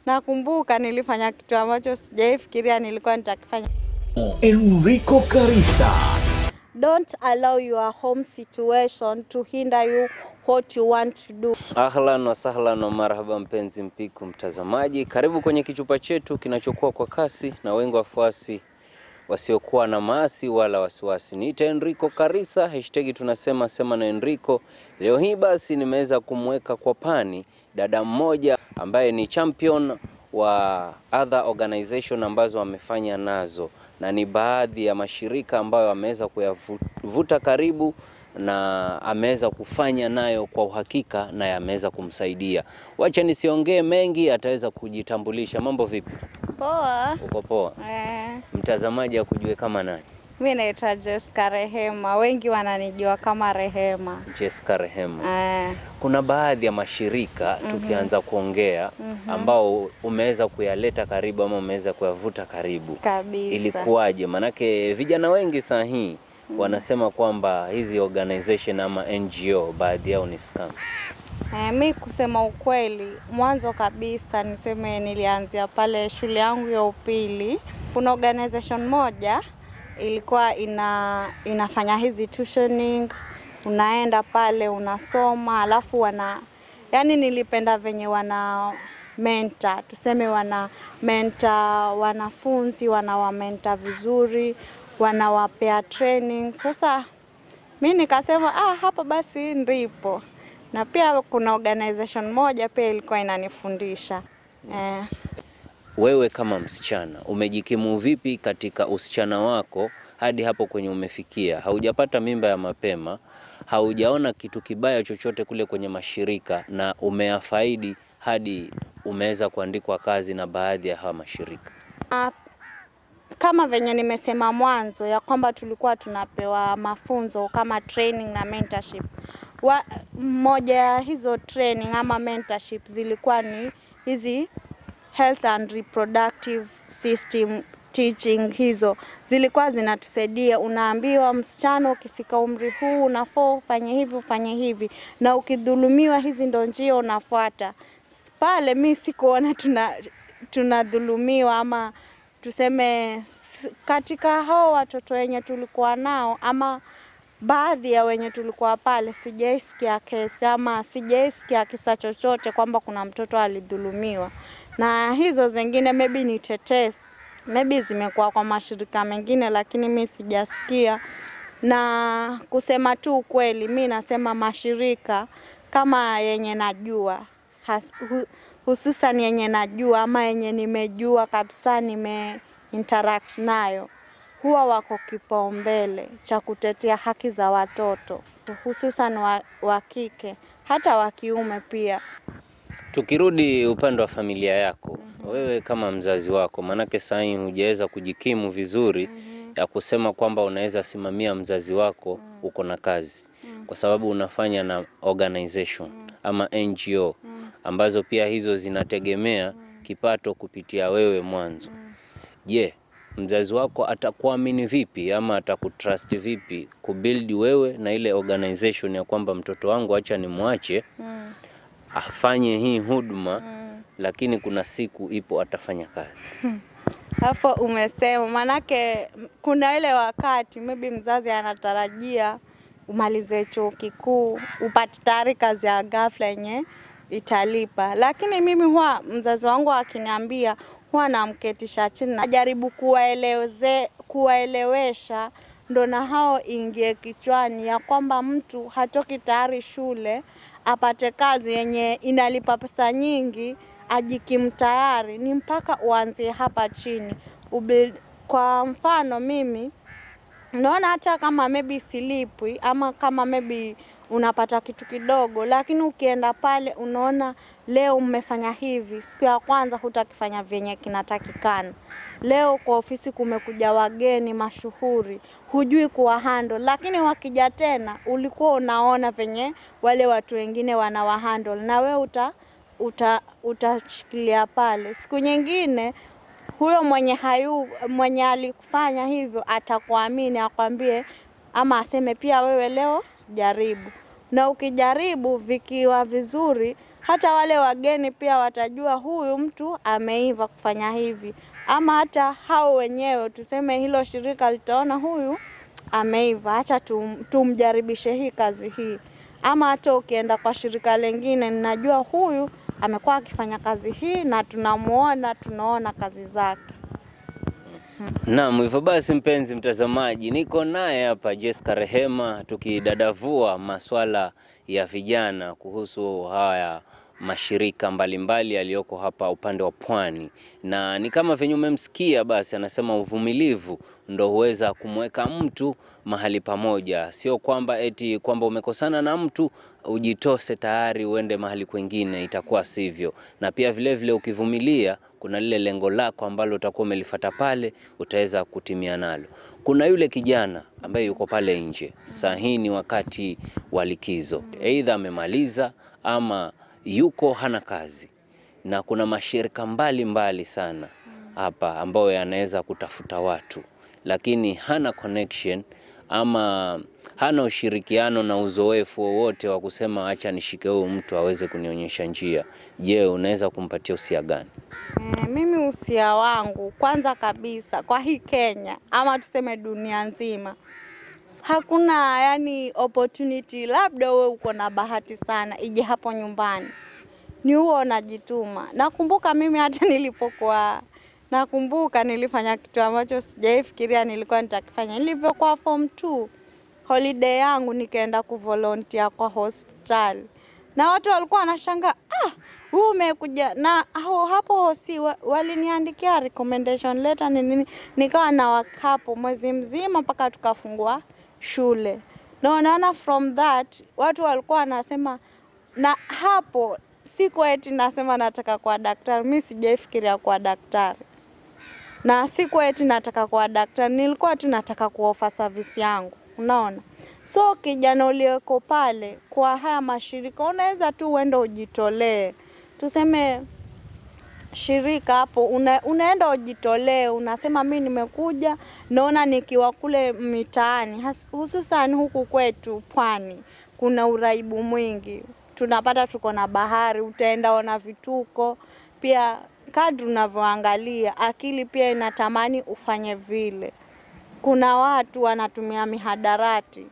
Nakumbuka nilifanya kitu ambacho sijaifikiria nilikuwa nitakifanya. Enrico Karisa. Don't allow your home situation to hinder you what you want to do. Ahlan wa sahlan wa marhaba mpenzi mpiku mtazamaji. Karibu kwenye kichupa chetu kinachokuwa kwa kasi na wengi wafuasi wasiokuwa na maasi wala wasiwasi. Niita Enrico Karisa, hashtag tunasema sema na Enrico. Leo hii basi nimeweza kumweka kwa pani dada mmoja ambaye ni champion wa other organization ambazo amefanya nazo, na ni baadhi ya mashirika ambayo ameweza kuyavuta karibu na ameweza kufanya nayo kwa uhakika na yameweza kumsaidia. Wacha nisiongee mengi, ataweza kujitambulisha. Mambo vipi? Poa. Uko poa? Mtazamaji akujue kama nani? Mimi naitwa Jessica Rehema. Wengi wananijua kama Rehema. Jessica Rehema. Kuna baadhi ya mashirika tukianza kuongea ambao umeweza kuyaleta karibu ama umeweza kuyavuta karibu. Kabisa. Ilikuwaje? Manake vijana wengi saa hii wanasema kwamba hizi organization ama NGO baadhi yao ni scams. Mimi kusema ukweli, mwanzo kabisa niseme nilianzia pale shule yangu ya upili. Kuna organization moja ilikuwa inafanya hizi tuitioning, unaenda pale unasoma, alafu yani nilipenda venye wana mentor, tuseme wana mentor wanafunzi, wanawamenta vizuri, wanawapea training. Sasa mimi nikasema hapa basi ndipo. Na pia kuna organization moja pia ilikuwa inanifundisha. Wewe kama msichana umejikimu vipi katika usichana wako hadi hapo kwenye umefikia? Haujapata mimba ya mapema, haujaona kitu kibaya chochote kule kwenye mashirika, na umeafaidi hadi umeweza kuandikwa kazi na baadhi ya hawa mashirika. Kama venye nimesema mwanzo ya kwamba tulikuwa tunapewa mafunzo kama training na mentorship. Moja ya hizo training ama mentorship zilikuwa ni hizi health and reproductive system teaching. Hizo zilikuwa zinatusaidia, unaambiwa msichana ukifika umri huu unafaa ufanye hivi na ukidhulumiwa hizi ndo njia unafuata. Pale mimi sikuona tunadhulumiwa ama tuseme katika hao watoto wenye tulikuwa nao ama baadhi ya wenye tulikuwa pale, sijaisikia kesi ama sijaisikia kisa chochote kwamba kuna mtoto alidhulumiwa. Na hizo zingine maybe ni tetesi, maybe zimekuwa kwa mashirika mengine, lakini mimi sijasikia. Na kusema tu ukweli, mimi nasema mashirika kama yenye najua, hususan yenye najua ama yenye nimejua kabisa interact nayo, huwa wako kipaumbele cha kutetea haki za watoto, hususan wa kike, hata wa kiume pia. Tukirudi upande wa familia yako, wewe kama mzazi wako, manake saa hii hujaweza kujikimu vizuri ya kusema kwamba unaweza simamia mzazi wako, uko na kazi, kwa sababu unafanya na organization ama NGO ambazo pia hizo zinategemea kipato kupitia wewe mwanzo. Je, mzazi wako atakuamini vipi ama atakutrust vipi kubuild wewe na ile organization ya kwamba mtoto wangu acha nimwache afanye hii huduma, lakini kuna siku ipo atafanya kazi? Hapo umesema, manake kuna ile wakati maybe mzazi anatarajia umalize chuo kikuu, upate tayari kazi ya ghafla yenye italipa. Lakini mimi huwa mzazi wangu akiniambia, huwa namketisha chini, najaribu kuwaelewesha ndo na hao ingie kichwani ya kwamba mtu hatoki tayari shule apate kazi yenye inalipa pesa nyingi ajikimu tayari, ni mpaka uanzie hapa chini. Kwa mfano mimi naona hata kama maybe silipwi ama kama maybe unapata kitu kidogo, lakini ukienda pale unaona leo mmefanya hivi, siku ya kwanza hutakifanya venye kinatakikana. Leo kwa ofisi kumekuja wageni mashuhuri, hujui kuwa handle, lakini wakija tena ulikuwa unaona venye wale watu wengine wanawa handle na wewe utashikilia pale. Siku nyingine huyo mwenye alikufanya hivyo atakuamini, akwambie ama aseme pia wewe leo jaribu. Na ukijaribu vikiwa vizuri, hata wale wageni pia watajua huyu mtu ameiva kufanya hivi, ama hata hao wenyewe tuseme hilo shirika litaona huyu ameiva, acha tumjaribishe hii kazi hii. Ama hata ukienda kwa shirika lingine, ninajua huyu amekuwa akifanya kazi hii na tunaona kazi zake. Naam, hivyo basi mpenzi mtazamaji, niko naye hapa Jessica Rehema tukidadavua masuala ya vijana kuhusu haya mashirika mbalimbali yaliyoko hapa upande wa pwani. Na ni kama venye umemsikia, basi anasema uvumilivu ndo huweza kumweka mtu mahali pamoja. Sio kwamba eti kwamba umekosana na mtu ujitose tayari uende mahali kwingine, itakuwa sivyo. Na pia vile vile ukivumilia, kuna lile lengo lako ambalo utakuwa umelifuata pale, utaweza kutimia nalo. Kuna yule kijana ambaye yuko pale nje. Sasa hii ni wakati wa likizo. Aidha amemaliza ama yuko hana kazi. Na kuna mashirika mbalimbali sana hapa ambayo yanaweza kutafuta watu, lakini hana connection ama hana ushirikiano na uzoefu wowote wa kusema acha nishike huyu mtu aweze kunionyesha njia. Je, unaweza kumpatia usia gani? Mimi usia wangu kwanza kabisa kwa hii Kenya ama tuseme dunia nzima, hakuna yani opportunity, labda wewe uko na bahati sana ije hapo nyumbani ni huo unajituma. Nakumbuka mimi hata nilifanya kitu ambacho sijaifikiria nilikuwa nitakifanya. Nilivyokuwa form 2 holiday yangu nikaenda kuvolunteer kwa hospitali. Na watu walikuwa wanashangaa, wewe umekuja na hapo si waliniandikia recommendation letter nini, nikawa na wakapo mwezi mzima mpaka tukafungua shule. Na unaona from that watu walikuwa wanasema, na hapo siku eti nasema nataka kuwa daktari, mimi sijaifikiria kuwa daktari. Na siku eti nataka kuwa daktari, nilikuwa tu nataka kuofa service yangu, unaona. So kijana uliyeko pale kwa haya mashirika, unaweza tu uende ujitolee. Tuseme shirika hapo, unaenda ujitolee, unasema mimi nimekuja, naona nikiwa kule mitaani, hususan huku kwetu pwani, kuna uraibu mwingi. Tunapata tuko na bahari, utaenda ona vituko. Pia kadri unavyoangalia, akili pia inatamani ufanye vile. Kuna watu wanatumia mihadarati,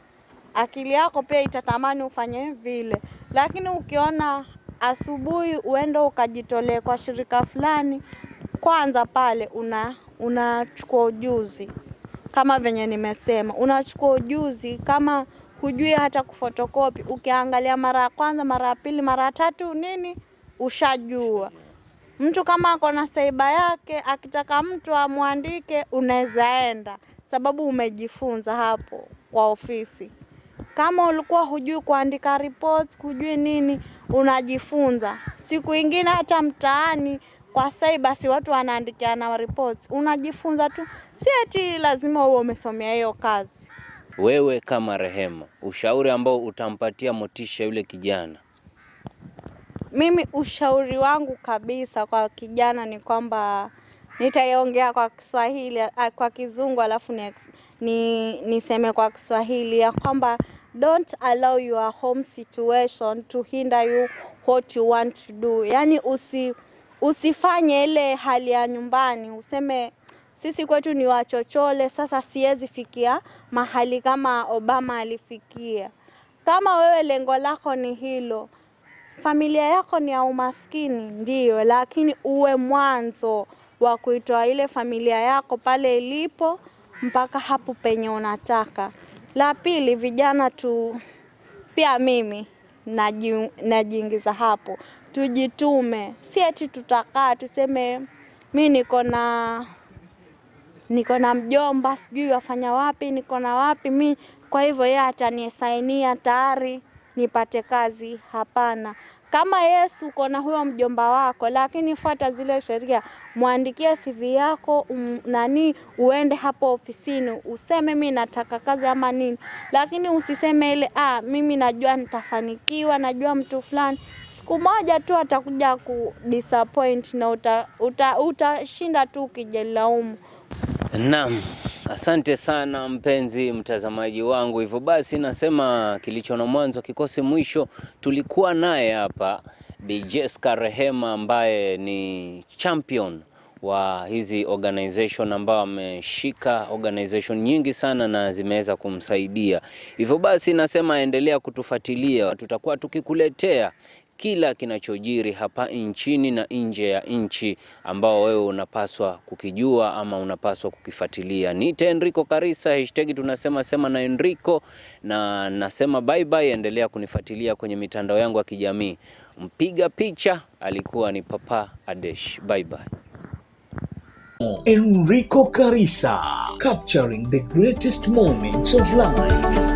akili yako pia itatamani ufanye vile. Lakini ukiona asubuhi uende ukajitolee kwa shirika fulani, kwanza pale unachukua ujuzi. Kama venye nimesema, unachukua ujuzi. Kama hujui hata kufotokopi, ukiangalia mara ya kwanza, mara ya pili, mara ya tatu nini ushajua. Mtu kama ako na saiba yake akitaka mtu amwandike, unaweza enda sababu umejifunza hapo kwa ofisi. Kama ulikuwa hujui kuandika reports, hujui nini, unajifunza. Siku ingine hata mtaani kwa saiba si watu wanaandikiana reports, unajifunza tu. Si eti lazima uwe umesomea hiyo kazi. Wewe kama Rehema, ushauri ambao utampatia motisha yule kijana? Mimi ushauri wangu kabisa kwa kijana ni kwamba nitaiongea kwa Kiswahili, kwa Kizungu alafu niseme kwa Kiswahili, ya kwamba don't allow your home situation to hinder you what you want to do. Yani usifanye ile hali ya nyumbani useme sisi kwetu ni wachochole, sasa siwezi fikia mahali kama Obama alifikia. Kama wewe lengo lako ni hilo, familia yako ni ya umaskini ndio, lakini uwe mwanzo wa kuitoa ile familia yako pale ilipo mpaka hapo penye unataka. La pili, vijana pia mimi najiingiza hapo, tujitume. Si eti tutakaa tuseme mimi niko na mjomba sijui wafanya wapi, niko na wapi mimi, kwa hivyo yeye atanisainia tayari nipate kazi. Hapana. Kama Yesu uko na huyo mjomba wako, lakini fuata zile sheria, muandikie CV yako, uende hapo ofisini, useme mimi nataka kazi ama nini. Lakini usiseme ile mimi najua nitafanikiwa, najua mtu fulani. Siku moja tu atakuja kudisappoint na utashinda tu ukijilaumu. Naam, asante sana mpenzi mtazamaji wangu. Hivyo basi nasema kilicho na mwanzo kikose mwisho. Tulikuwa naye hapa Bi Jessica Rehema ambaye ni champion wa hizi organization ambao ameshika organization nyingi sana na zimeweza kumsaidia. Hivyo basi nasema endelea kutufuatilia, tutakuwa tukikuletea kila kinachojiri hapa nchini na nje ya nchi ambao wewe unapaswa kukijua ama unapaswa kukifuatilia. Niite Enrico Karisa, #tunasema sema na Enrico, na nasema bye bye. Endelea kunifuatilia kwenye mitandao yangu ya kijamii. Mpiga picha alikuwa ni Papa Adesh. Bye bye. Enrico Karisa, capturing the greatest moments of life.